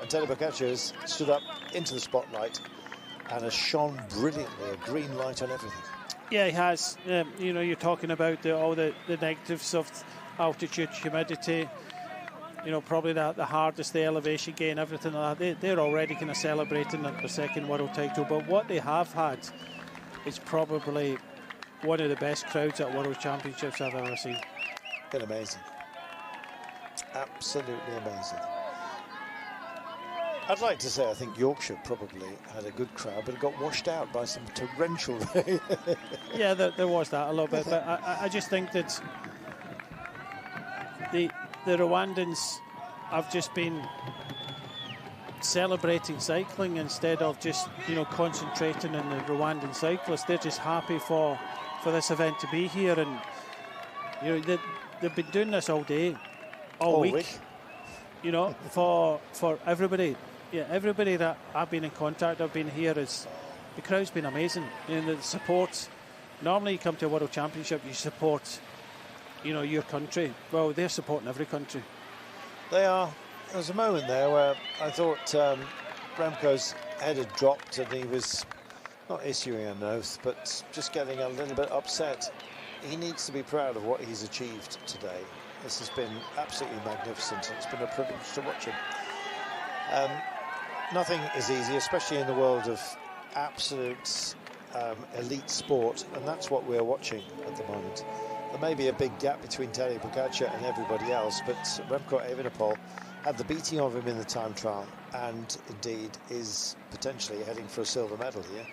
And Tadej Pogačar has stood up into the spotlight and has shone brilliantly, a green light on everything. Yeah, he has. You know, you're talking about all the negatives of altitude, humidity, you know, probably the hardest, the elevation gain, everything like that. They're already kind of celebrating their second world title. But what they have had is probably one of the best crowds at World Championships I've ever seen. Been amazing. Absolutely amazing. I'd like to say I think Yorkshire probably had a good crowd, but it got washed out by some torrential rain. Yeah, there was that a little bit, but I just think that the Rwandans have just been celebrating cycling instead of just, you know, concentrating on the Rwandan cyclists. They're just happy for this event to be here, and you know they've been doing this all day, all week. You know, for everybody. Yeah, everybody that I've been in contact, I've been here, the crowd's been amazing. You know, the support. Normally you come to a World Championship, you support, you know, your country. Well, they're supporting every country. They are. There was a moment there where I thought Remco's head had dropped and he was not issuing an oath, but just getting a little bit upset. He needs to be proud of what he's achieved today. This has been absolutely magnificent. It's been a privilege to watch him. Nothing is easy, especially in the world of absolute elite sport, and that's what we're watching at the moment. There may be a big gap between Tadej Pogačar and everybody else, but Remco Evenepoel had the beating of him in the time trial, and indeed is potentially heading for a silver medal here,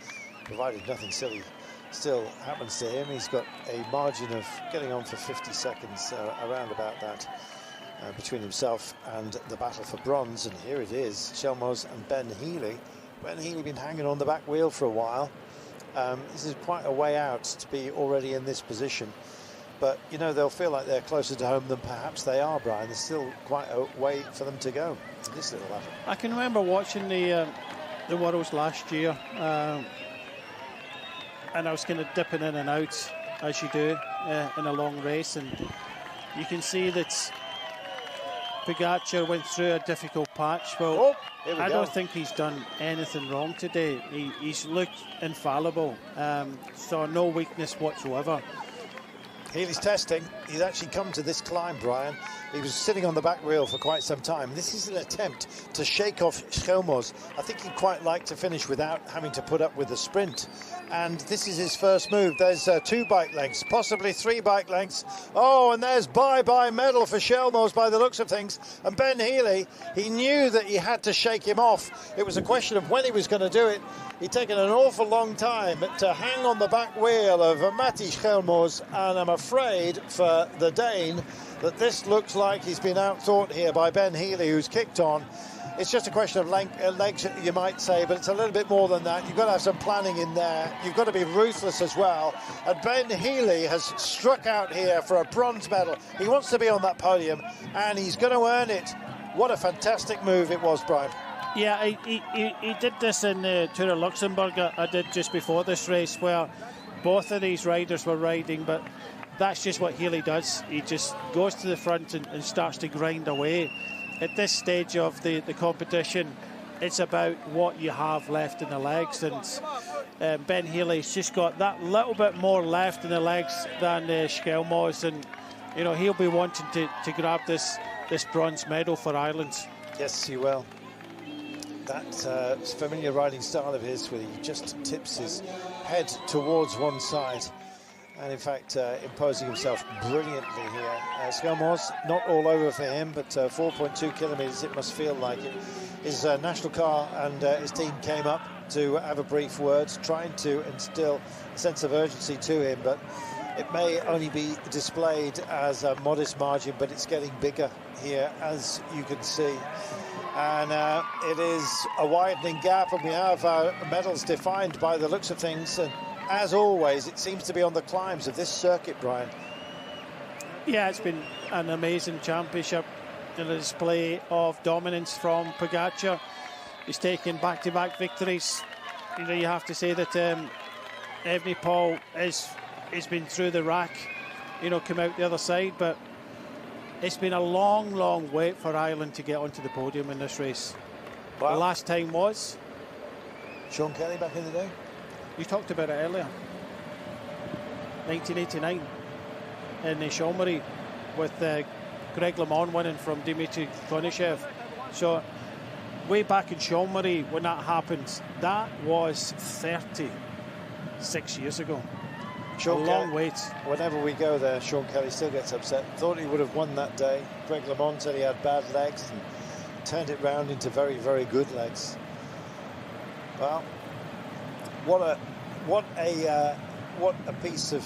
provided nothing silly still happens to him. He's got a margin of getting on for 50 seconds, around about that, between himself and the battle for bronze. And here it is, Chelmos and Ben Healy. Ben Healy been hanging on the back wheel for a while. This is quite a way out to be already in this position, but you know, they'll feel like they're closer to home than perhaps they are, Brian. There's still quite a way for them to go in this little battle. I can remember watching the Worlds last year, and I was kind of dipping in and out as you do in a long race, and you can see that Pogačar went through a difficult patch. Well, I don't think he's done anything wrong today. He's looked infallible, saw no weakness whatsoever. Healy's testing. He's actually come to this climb, Brian. He was sitting on the back wheel for quite some time. This is an attempt to shake off Chelmos. I think he'd quite like to finish without having to put up with the sprint. And this is his first move. There's 2 bike lengths, possibly 3 bike lengths. Oh, and there's bye-bye medal for Chelmos by the looks of things. And Ben Healy, he knew that he had to shake him off. It was a question of when he was going to do it. He'd taken an awful long time to hang on the back wheel of Matej Chelmos, and I'm afraid for the Dane that this looks like he's been outthought here by Ben Healy, who's kicked on. It's just a question of legs, you might say, but it's a little bit more than that. You've got to have some planning in there. You've got to be ruthless as well. And Ben Healy has struck out here for a bronze medal. He wants to be on that podium, and he's going to earn it. What a fantastic move it was, Brian. Yeah, he did this in the Tour of Luxembourg. I did just before this race, where both of these riders were riding, but that's just what Healy does. He just goes to the front and starts to grind away. At this stage of the competition, it's about what you have left in the legs, and Ben Healy's just got that little bit more left in the legs than Chelmos, and you know, he'll be wanting to grab this bronze medal for Ireland. Yes, he will. That familiar riding style of his, where he just tips his head towards one side, and in fact imposing himself brilliantly here. Chelmos, not all over for him, but 4.2 kilometres it must feel like it. His national car and his team came up to have a brief word, trying to instill a sense of urgency to him, but it may only be displayed as a modest margin, but it's getting bigger here, as you can see. And it is a widening gap, and we have medals defined by the looks of things. And as always, it seems to be on the climbs of this circuit, Brian. Yeah, it's been an amazing championship, and a display of dominance from Pogačar. He's taken back-to-back victories. You know, you have to say that Evenepoel has been through the rack, you know, come out the other side, but it's been a long, long wait for Ireland to get onto the podium in this race. Wow. The last time was Sean Kelly back in the day. you talked about it earlier. 1989 in the Chambéry with Greg LeMond winning from Dmitry Konishev. So way back in Chambéry when that happened, that was 36 years ago. Sean a long Kelly, wait. Whenever we go there, Sean Kelly still gets upset. Thought he would have won that day. Greg LeMond said he had bad legs and turned it round into very, very good legs. Well, what a piece of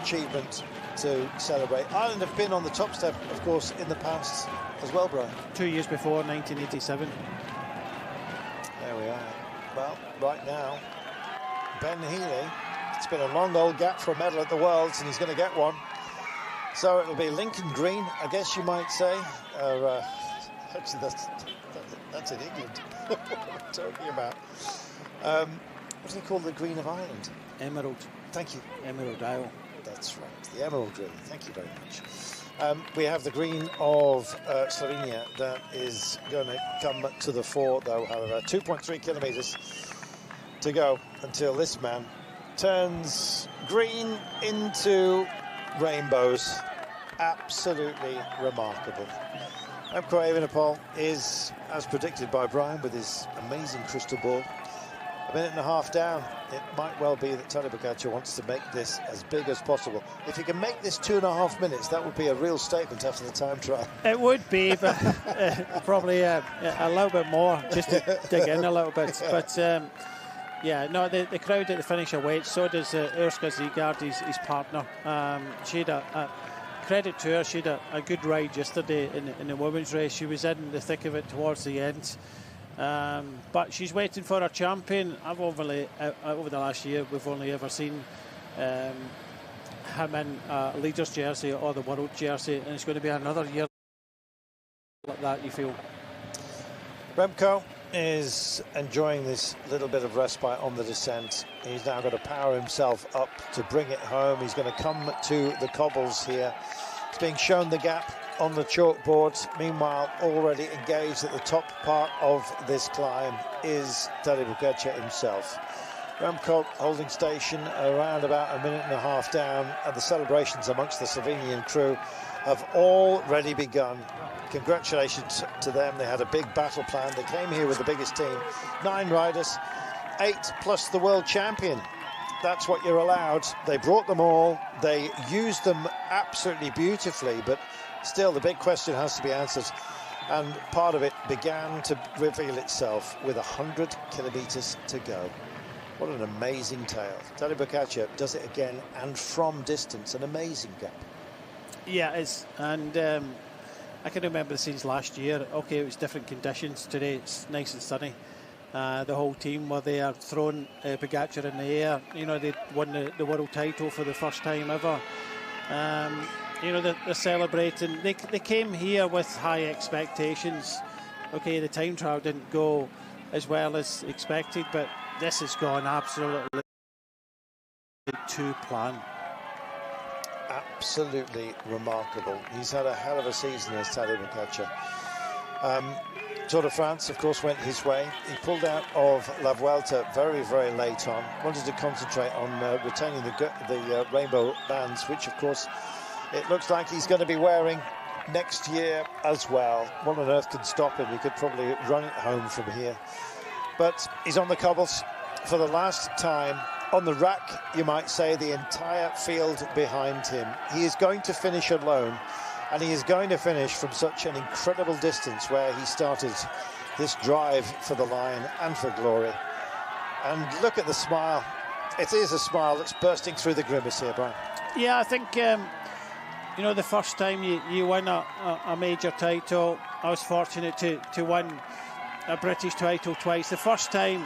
achievement to celebrate. Ireland have been on the top step, of course, in the past as well, Brian. 2 years before, 1987. There we are. Well, right now, Ben Healy, it's been a long old gap for a medal at the Worlds, and he's going to get one. So it'll be Lincoln Green, I guess you might say. Actually, that's in England. What am I talking about? What do they call the Green of Ireland? Emerald. Thank you. Emerald Isle. That's right, the Emerald Green. Thank you very much. We have the green of Slovenia that is going to come to the fore, though, however. 2.3 kilometres to go until this man turns green into rainbows. Absolutely remarkable. Remco Evenepoel is, as predicted by Brian, with his amazing crystal ball, a minute and a half down. It might well be that Tadej Pogačar wants to make this as big as possible. If he can make this 2.5 minutes, that would be a real statement after the time trial. It would be, but probably a little bit more, just to dig in a little bit. But yeah, no, the crowd at the finish awaits. So does Urska Zegard, his partner. She had a credit to her. She had a good ride yesterday in the women's race. She was in the thick of it towards the end. But she's waiting for her champion. Over the last year, we've only ever seen him in a leader's jersey or the world jersey, and it's going to be another year like that, you feel. Remco is enjoying this little bit of respite on the descent. He's now got to power himself up to bring it home. He's going to come to the cobbles here. It's being shown the gap on the chalkboard. Meanwhile, already engaged at the top part of this climb is Tadej Pogačar himself. Remco holding station around about a minute and a half down, and the celebrations amongst the Slovenian crew have already begun. Congratulations to them. They had a big battle plan. They came here with the biggest team, 9 riders, 8 plus the world champion. That's what you're allowed. They brought them all. They used them absolutely beautifully, but still the big question has to be answered, and part of it began to reveal itself with 100 kilometres to go. What an amazing tale. Tadej Pogačar does it again, and from distance, an amazing gap. Yeah, it's, and I can remember the scenes last year. Okay, it was different conditions. Today it's nice and sunny. The whole team were there, throwing Pogačar in the air. You know, they won the world title for the first time ever. You know, they're celebrating. They came here with high expectations. Okay, the time trial didn't go as well as expected, but this has gone absolutely to plan. Absolutely remarkable. He's had a hell of a season as Tadej Pogačar. Tour de France, of course, went his way. He pulled out of La Vuelta very, very late on. Wanted to concentrate on retaining the rainbow bands, which, of course, it looks like he's going to be wearing next year as well. What on earth can stop him? He could probably run it home from here. But he's on the cobbles for the last time. On the rack, you might say, the entire field behind him. He is going to finish alone, and he is going to finish from such an incredible distance where he started this drive for the line and for glory. And look at the smile. It is a smile that's bursting through the grimace here, Brian. Yeah, I think, you know, the first time you win a major title, I was fortunate to win a British title twice. The first time,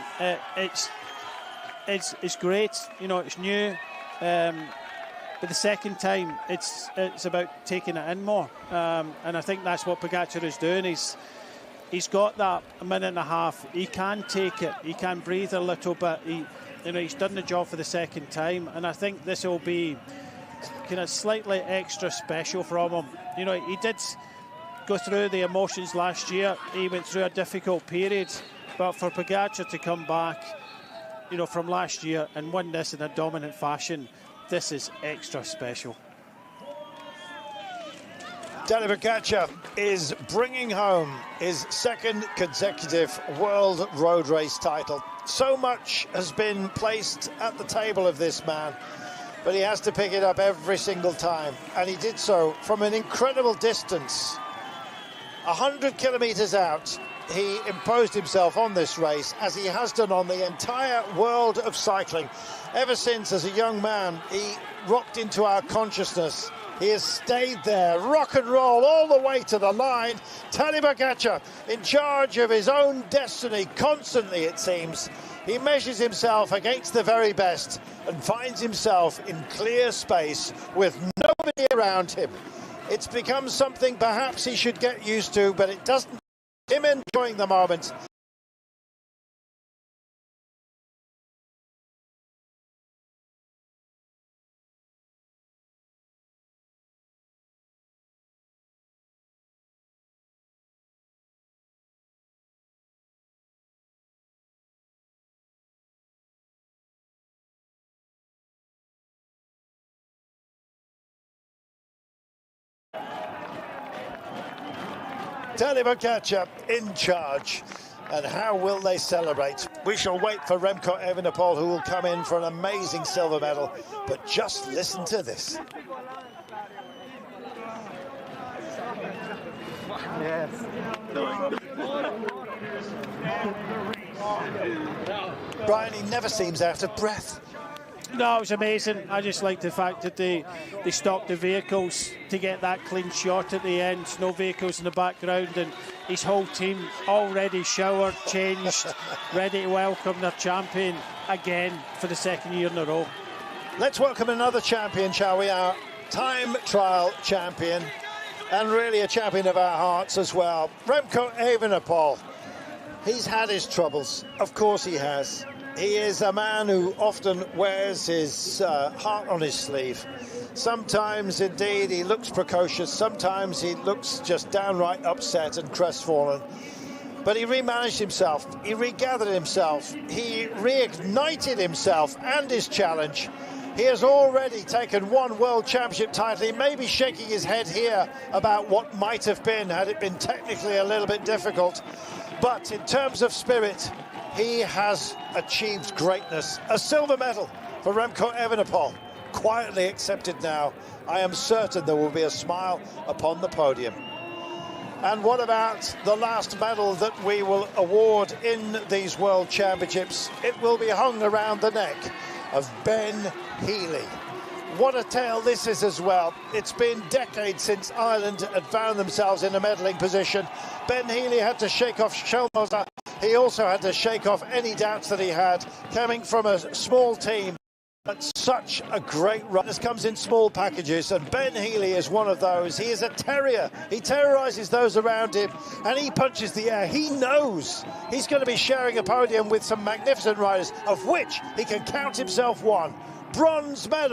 it's great, you know, it's new, but the second time it's about taking it in more, and I think that's what Pogačar is doing. He's got that a minute and a half. He can take it, he can breathe a little bit. He's done the job for the second time, and I think this will be kind of slightly extra special from him. You know, he did go through the emotions last year. He went through a difficult period, but for Pogačar to come back, you know, from last year and win this in a dominant fashion, this is extra special. Tadej Pogačar is bringing home his second consecutive World Road Race title. So much has been placed at the table of this man, but he has to pick it up every single time, and he did so from an incredible distance. 100 kilometres out, he imposed himself on this race, as he has done on the entire world of cycling. Ever since, as a young man, he rocked into our consciousness. He has stayed there, rock and roll all the way to the line. Tadej Pogačar in charge of his own destiny constantly, it seems. He measures himself against the very best and finds himself in clear space with nobody around him. It's become something perhaps he should get used to, but it doesn't. Him enjoying the moment. Tadej Pogačar in charge, and how will they celebrate? We shall wait for Remco Evenepoel, who will come in for an amazing silver medal, but just listen to this. Yes. Brian, he never seems out of breath. No, it was amazing. I just like the fact that they stopped the vehicles to get that clean shot at the end. No vehicles in the background, and his whole team already showered, changed, ready to welcome their champion again for the second year in a row. Let's welcome another champion, shall we? Our time trial champion, and really a champion of our hearts as well. Remco Evenepoel. He's had his troubles. Of course he has. He is a man who often wears his heart on his sleeve. Sometimes, indeed, he looks precocious. Sometimes he looks just downright upset and crestfallen. But he remanaged himself. He regathered himself. He reignited himself and his challenge. He has already taken one World Championship title. He may be shaking his head here about what might have been had it been technically a little bit difficult. But in terms of spirit, he has achieved greatness. A silver medal for Remco Evenepoel, quietly accepted now. I am certain there will be a smile upon the podium. And what about the last medal that we will award in these World Championships? It will be hung around the neck of Ben Healy. What a tale this is as well. It's been decades since Ireland had found themselves in a medaling position. Ben Healy had to shake off Schelmoser. He also had to shake off any doubts that he had, coming from a small team. But such a great run. This comes in small packages, and Ben Healy is one of those. He is a terrier. He terrorises those around him, and he punches the air. He knows he's going to be sharing a podium with some magnificent riders, of which he can count himself one. Bronze medal.